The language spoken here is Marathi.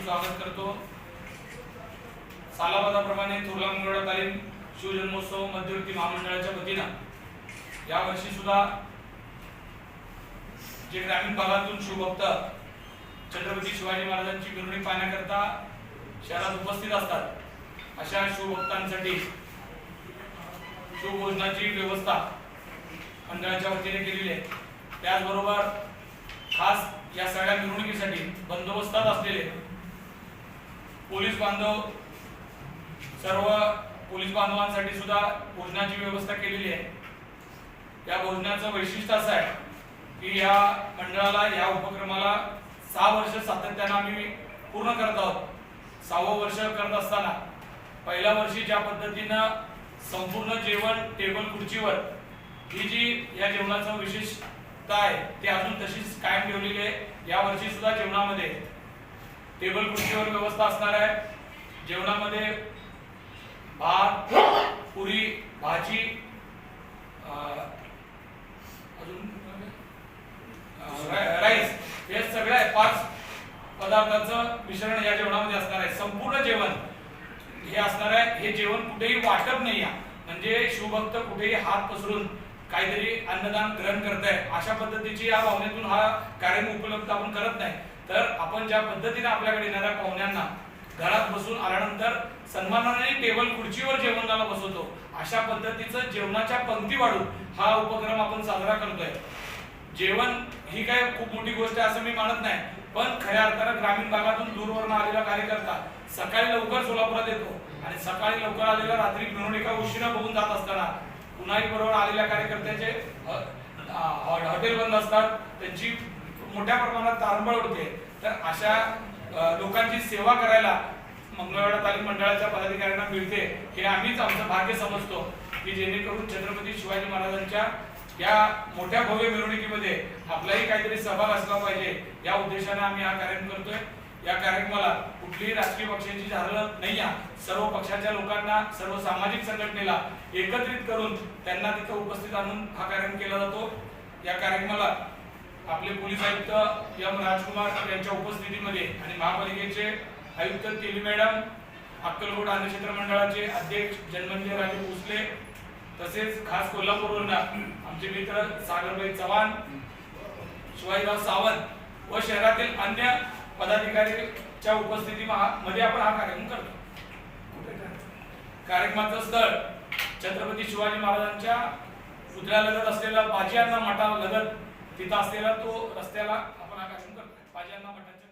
स्वागत करतो। सालाबादाप्रमाणे थोरला मंगळवार तालीम शिवजन्मोत्सव मध्यवर्ती महामंडळाच्या वतीने या वर्षी सुद्धा जे ग्रामीण भागातून शिवभक्त छत्रपती शिवाजी महाराजांची मिरवणूक पाहण्याकरता शहरात उपस्थित असतात अशा शिवभक्तांसाठी शिवभोजनाची व्यवस्था मंडळाच्या वतीने केलेली आहे। त्याचबरोबर खास या सगळ्या मिरवणुकीसाठी बंदोबस्तात असलेले पोलीस बांधव सर्व पोलीस बांधवांसाठी सुद्धा भोजनाची व्यवस्था केलेली आहे। या भोजनाचं वैशिष्ट्य असं आहे की या मंडळाला या उपक्रमाला 6 वर्ष सातत्याने आम्ही पूर्ण करत आहोत। 6वं वर्ष करत असताना पहिल्या वर्षी ज्या पद्धतीनं संपूर्ण जेवण टेबल खुर्चीवर ही जी या जेवणाचं विशेषता आहे ती अजून तशीच कायम ठेवलेली आहे। या वर्षी सुद्धा जेवणामध्ये टेबल खुर्चीवर व्यवस्था असणार आहे। जेवणामध्ये भात, पुरी, भाजी, अजून राईस हे सगळ्या 5 पदार्थांचं मिश्रण या जेवणामध्ये असणार आहे। संपूर्ण जेवण हे असणार आहे। हे जेवण कुठेही वाटप नाही आहे, म्हणजे शिवभक्त कुठेही हात पसरून काहीतरी अन्नदान ग्रहण करताय अशा पद्धतीची या भावनेतून हा कार्यक्रम उपलब्ध आपण करत नाही। तर आपण ज्या पद्धतीने आपल्याकडे येणाऱ्या पाहुण्यांना घरात बसून आल्यानंतर सन्मानाने टेबल खुर्चीवर जेवणाला बसवतो अशा पद्धतीचं जेवणाच्या पंक्ती वाढून हा उपक्रम आपण साजरा करतोय। जेवण ही काय खूप मोठी गोष्ट आहे असं मी मानत नाही, पण खऱ्या अर्थानं ग्रामीण भागातून दूरवरून आलेला कार्यकर्ता सकाळी लवकर सोलापुरात येतो आणि सकाळी लवकर आलेला रात्री मिरवणुका उशिरा बघून जात असताना पुन्हाही बरोबर आलेल्या कार्यकर्त्याचे हॉटेल बंद असतात, त्यांची मोठ्या प्रमाणात तारंबळ होते। तर अशा लोकांची सेवा करायला मंगळवार तालीम मंडळाच्या पदाधिकाऱ्यांना मिळते हे आम्हीच आमचं भाग्य समजतो की जेणेकरून छत्रपती शिवाजी महाराजांच्या या मोठ्या भव्य मिरवणुकीमध्ये आपलाही काहीतरी सहभाग असला पाहिजे या उद्देशाने आम्ही हा कार्यक्रम करतोय। या कार्यक्रमाला कुठलीही राजकीय पक्षाची झालं नाही आहे। सर्व पक्षाच्या लोकांना सर्व सामाजिक संघटनेला एकत्रित करून त्यांना तिथे उपस्थित आणून हा कार्यक्रम केला जातो। या कार्यक्रमाला आपले पोलीस आयुक्त एम राजकुमार यांच्या उपस्थितीमध्ये आणि महापालिकेचे आयुक्त तेली मॅडम, अक्कलकोट अन्नक्षेत्र मंडळाचे अध्यक्ष जन्मंजय राजे भोसले, तसेच खास कोल्हापूरवरून आमचे मित्र सागरभाई चव्हाण, शिवाजीराव सावंत व शहरातील अन्य पदाधिकारीच्या उपस्थितीमध्ये आपण हा कार्यक्रम करतो। कार्यक्रमाचं स्थळ छत्रपती शिवाजी महाराजांच्या पुतळ्यालगत असलेला बाजी अण्णा मठालगत तिथं असलेला तो रस्त्याला आपण हा कार्यक्रम करतो। बाजी अण्णा मठाच्या